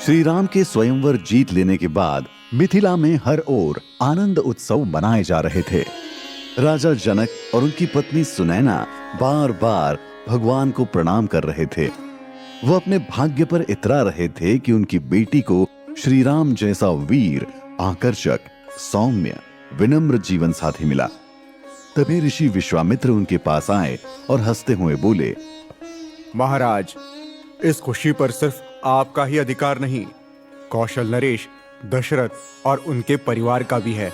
श्री राम के स्वयंवर जीत लेने के बाद मिथिला में हर ओर आनंद उत्सव मनाए जा रहे थे। राजा जनक और उनकी पत्नी सुनैना बार बार भगवान को प्रणाम कर रहे थे। वो अपने भाग्य पर इतरा रहे थे कि उनकी बेटी को श्री राम जैसा वीर, आकर्षक, सौम्य, विनम्र जीवन साथी मिला। तभी ऋषि विश्वामित्र उनके पास आए और हंसते हुए बोले, महाराज, इस खुशी पर सिर्फ आपका ही अधिकार नहीं, कौशल नरेश, दशरथ और उनके परिवार का भी है।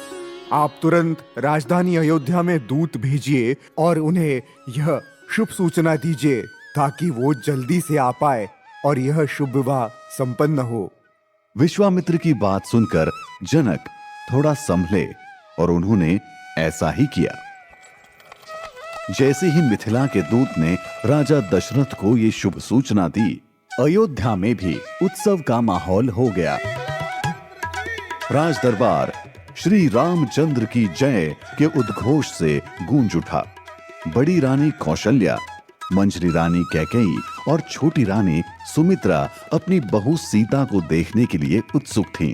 आप तुरंत राजधानी अयोध्या में दूत भेजिए और उन्हें यह शुभ सूचना दीजिए ताकि वो जल्दी से आ पाए और यह शुभ विवाह संपन्न हो। विश्वामित्र की बात सुनकर जनक थोड़ा संभले और उन्होंने ऐसा ही किया। जैसे ही मिथिला के दूत ने राजा दशरथ को ये शुभ सूचना दी, अयोध्या में भी उत्सव का माहौल हो गया। राज दरबार श्री रामचंद्र की जय के उद्घोष से गूंज उठा। बड़ी रानी कौशल्या, मंजरी रानी कैकेयी और छोटी रानी सुमित्रा अपनी बहू सीता को देखने के लिए उत्सुक थीं।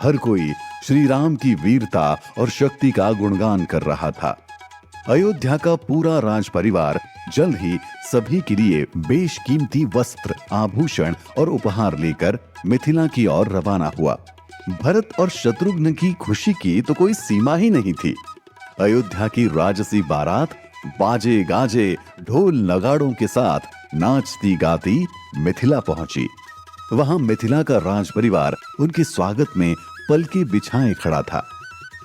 हर कोई श्री राम की वीरता और शक्ति का गुणगान कर रहा था। अयोध्या का पूरा राज परिवार जल्द ही सभी के लिए बेशकीमती वस्त्र, आभूषण और उपहार लेकर मिथिला की ओर रवाना हुआ। भरत और शत्रुघ्न की खुशी की तो कोई सीमा ही नहीं थी। अयोध्या की राजसी बारात बाजे गाजे, ढोल नगाड़ों के साथ नाचती गाती मिथिला पहुंची। वहां मिथिला का राज परिवार उनके स्वागत में पलके बिछाए खड़ा था।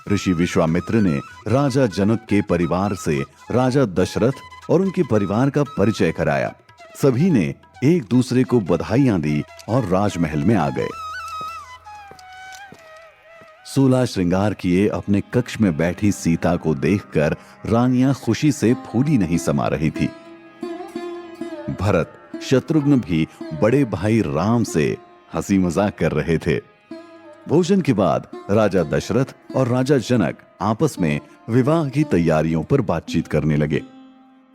ऋषि विश्वामित्र ने राजा जनक के परिवार से राजा दशरथ और उनके परिवार का परिचय कराया। सभी ने एक दूसरे को बधाइयां दी और राजमहल में आ गए। 16 श्रृंगार किए अपने कक्ष में बैठी सीता को देखकर रानियां खुशी से फूली नहीं समा रही थी। भरत, शत्रुघ्न भी बड़े भाई राम से हंसी मजाक कर रहे थे। भोजन के बाद राजा दशरथ और राजा जनक आपस में विवाह की तैयारियों पर बातचीत करने लगे।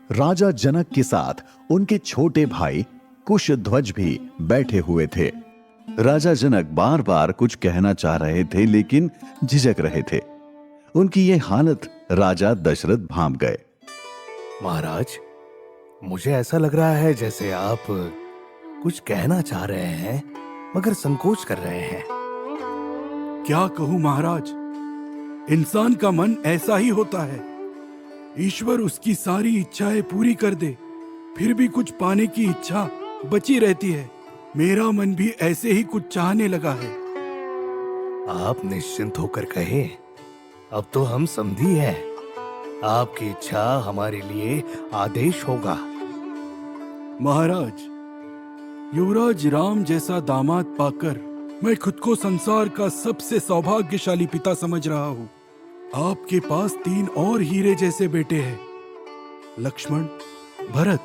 राजा जनक के साथ उनके छोटे भाई कुशध्वज भी बैठे हुए थे। राजा जनक बार बार कुछ कहना चाह रहे थे लेकिन झिझक रहे थे। उनकी ये हालत राजा दशरथ भांप गए। महाराज, मुझे ऐसा लग रहा है जैसे आप कुछ कहना चाह रहे हैं मगर संकोच कर रहे हैं। क्या कहूं महाराज, इंसान का मन ऐसा ही होता है। ईश्वर उसकी सारी इच्छाएं पूरी कर दे, फिर भी कुछ पाने की इच्छा बची रहती है। मेरा मन भी ऐसे ही कुछ चाहने लगा है। आप निश्चिंत होकर कहे, अब तो हम समझी हैं। आपकी इच्छा हमारे लिए आदेश होगा। महाराज, युवराज राम जैसा दामाद पाकर मैं खुद को संसार का सबसे सौभाग्यशाली पिता समझ रहा हूँ। आपके पास 3 और हीरे जैसे बेटे हैं, लक्ष्मण, भरत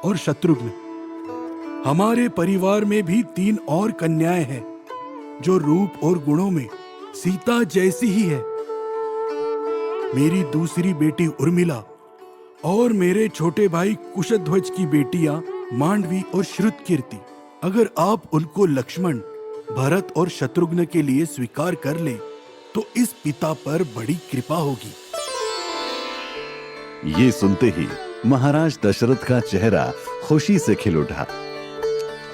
और शत्रुघ्न। हमारे परिवार में भी 3 और कन्याएं हैं जो रूप और गुणों में सीता जैसी ही है। मेरी दूसरी बेटी उर्मिला और मेरे छोटे भाई कुशध्वज की बेटियां मांडवी और श्रुतकीर्ति। अगर आप उनको लक्ष्मण, भरत और शत्रुघ्न के लिए स्वीकार कर ले तो इस पिता पर बड़ी कृपा होगी। ये सुनते ही महाराज दशरथ का चेहरा खुशी से खिल उठा।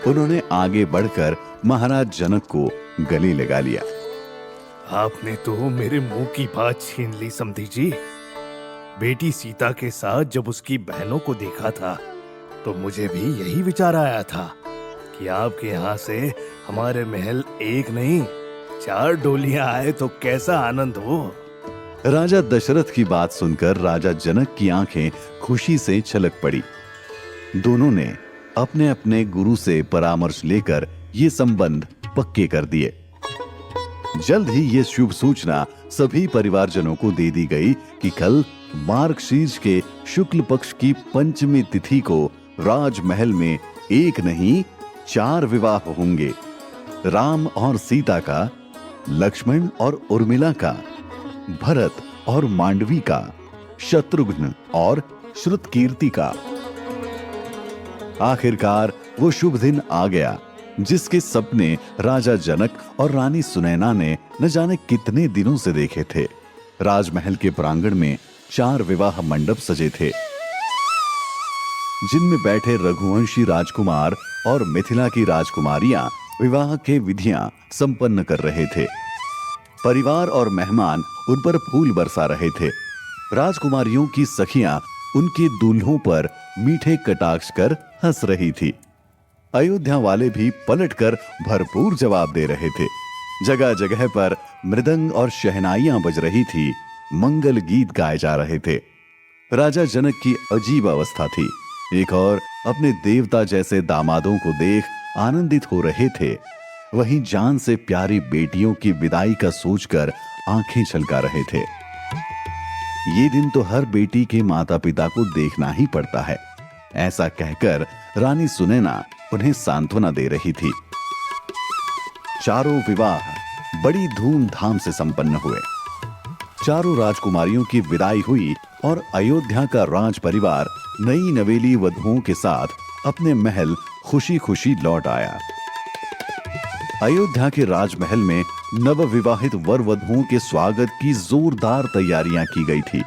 उन्होंने आगे बढ़कर महाराज जनक को गले लगा लिया। आपने तो मेरे मुंह की बात छीन ली समधी जी। बेटी सीता के साथ जब उसकी बहनों को देखा था तो मुझे भी यही विचार आया था कि आपके यहाँ से हमारे महल एक नहीं 4 डोलियां आए तो कैसा आनंद हो। राजा दशरथ की बात सुनकर राजा जनक की आंखें खुशी से छलक पड़ी। दोनों ने अपने अपने गुरु से परामर्श लेकर ये संबंध पक्के कर दिए। जल्द ही ये शुभ सूचना सभी परिवारजनों को दे दी गई कि कल मार्गशीर्ष के शुक्ल पक्ष की पंचमी तिथि को राजमहल में एक नहीं 4 विवाह होंगे। राम और सीता का, लक्ष्मण और उर्मिला का, भरत और मांडवी का, शत्रुघ्न और श्रुतकीर्ति का। आखिरकार वो शुभ दिन आ गया जिसके सपने राजा जनक और रानी सुनैना ने न जाने कितने दिनों से देखे थे। राजमहल के प्रांगण में 4 विवाह मंडप सजे थे, जिनमें बैठे रघुवंशी राजकुमार और मिथिला की राजकुमारियां विवाह के विधियां संपन्न कर रहे थे। परिवार और मेहमान उन पर फूल बरसा रहे थे। राजकुमारियों की सखियां उनके दूल्हों पर मीठे कटाक्ष कर हंस रही थी। अयोध्या वाले भी पलटकर भरपूर जवाब दे रहे थे। जगह जगह पर मृदंग और शहनाइयां बज रही थी, मंगल गीत गाए जा रहे थे। राजा जनक की अजीब अवस्था थी। एक और अपने देवता जैसे दामादों को देख आनंदित हो रहे थे, वहीं जान से प्यारी बेटियों की विदाई का सोचकर आंखें छलका रहे थे। ये दिन तो हर बेटी के माता पिता को देखना ही पड़ता है, ऐसा कहकर रानी सुनैना उन्हें सांत्वना दे रही थी। चारों विवाह बड़ी धूमधाम से संपन्न हुए। चारों राजकुमारियों की विदाई हुई और अयोध्या का राज परिवार नई नवेली वधुओं के साथ अपने महल खुशी खुशी लौट आया। अयोध्या के राजमहल में नवविवाहित वर वधुओं के स्वागत की जोरदार तैयारियां की गई थी।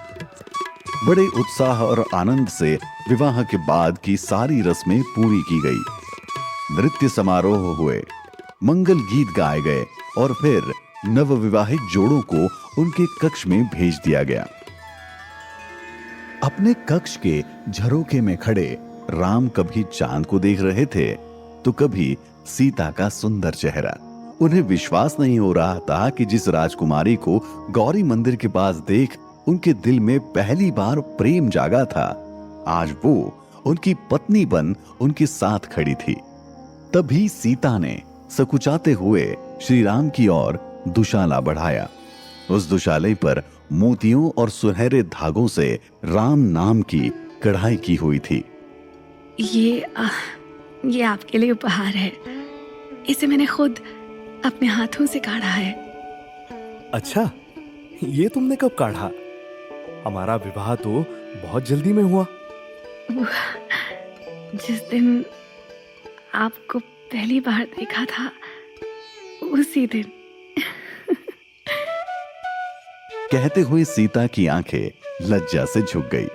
बड़े उत्साह और आनंद से विवाह के बाद की सारी रस्में पूरी की गई। नृत्य समारोह हुए, मंगल गीत गाए गए और फिर नवविवाहित जोड़ों को उनके कक्ष में भेज दिया गया। अपने कक्ष के झरोखे में खड़े राम कभी चांद को देख रहे थे तो कभी सीता का सुंदर चेहरा। उन्हें विश्वास नहीं हो रहा था कि जिस राजकुमारी को गौरी मंदिर के पास देख उनके दिल में पहली बार प्रेम जागा था, आज वो उनकी पत्नी बन उनके साथ खड़ी थी। तभी सीता ने सकुचाते हुए श्री राम की ओर दुशाला बढ़ाया। उस दुशाले पर मोतियों और सुनहरे धागों से राम नाम की कढ़ाई की हुई थी। ये आपके लिए उपहार है। इसे मैंने खुद अपने हाथों से काढ़ा है। अच्छा, ये तुमने कब काढ़ा? हमारा विवाह तो बहुत जल्दी में हुआ। जिस दिन आपको पहली बार देखा था उसी दिन। कहते हुए सीता की आंखें लज्जा से झुक गई।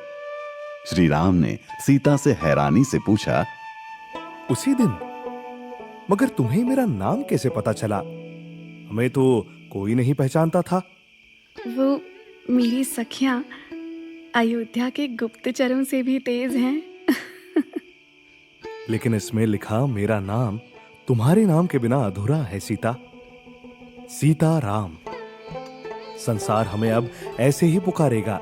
श्री राम ने सीता से हैरानी से पूछा, उसी दिन? मगर तुम्हें मेरा नाम कैसे पता चला? हमें तो कोई नहीं पहचानता था। वो मेरी सखियां अयोध्या के गुप्तचरों से भी तेज हैं। लेकिन इसमें लिखा मेरा नाम तुम्हारे नाम के बिना अधूरा है सीता। सीता राम। संसार हमें अब ऐसे ही पुकारेगा।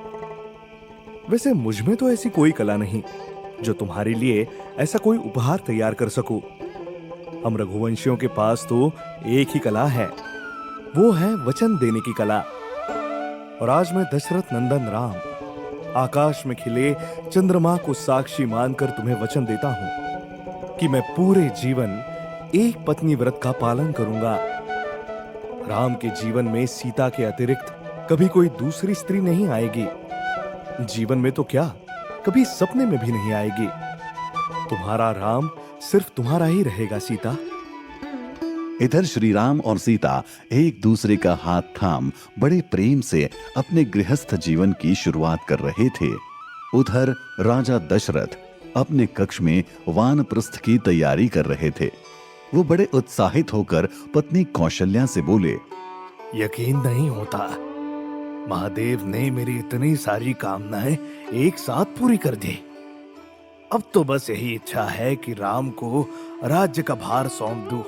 वैसे मुझ में तो ऐसी कोई कला नहीं जो तुम्हारे लिए ऐसा कोई उपहार तैयार कर सकूं। हम रघुवंशियों के पास तो एक ही कला है, वो है वचन देने की कला। और आज मैं दशरथ नंदन राम आकाश में खिले चंद्रमा को साक्षी मानकर तुम्हें वचन देता हूं कि मैं पूरे जीवन एक पत्नी व्रत का पालन करूंगा। राम के जीवन में सीता के अतिरिक्त कभी कोई दूसरी स्त्री नहीं आएगी। जीवन में तो क्या, कभी सपने में भी नहीं आएगी। तुम्हारा राम सिर्फ तुम्हारा ही रहेगा सीता। इधर श्री राम और सीता एक दूसरे का हाथ थाम बड़े प्रेम से अपने गृहस्थ जीवन की शुरुआत कर रहे थे। उधर राजा दशरथ अपने कक्ष में वानप्रस्थ की तैयारी कर रहे थे। वो बड़े उत्साहित होकर पत्नी कौशल्या से बोले, यकीन नहीं होता, महादेव ने मेरी इतनी सारी कामनाएं एक साथ पूरी कर दी। अब तो बस यही इच्छा है कि राम को राज्य का भार सौंप दूं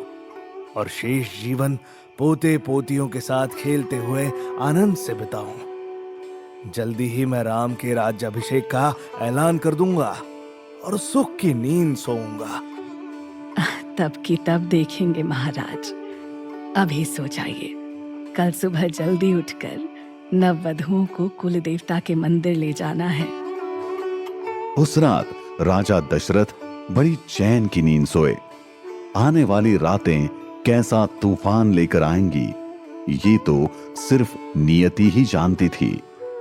और शेष जीवन पोते पोतियों के साथ खेलते हुए आनंद से बिताऊं। जल्दी ही मैं राम के राज्याभिषेक का ऐलान कर दूंगा और सुख की नींद सोऊंगा। तब की तब देखेंगे महाराज। अभी सो जाइए। कल सुबह जल्दी उठकर नववधुओं को कुल देवता के मंदिर ले जाना है। उस रात राजा दशरथ बड़ी चैन की नींद सोए। आने वाली रातें कैसा तूफान लेकर आएंगी, ये तो सिर्फ नियति ही जानती थी,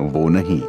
वो नहीं।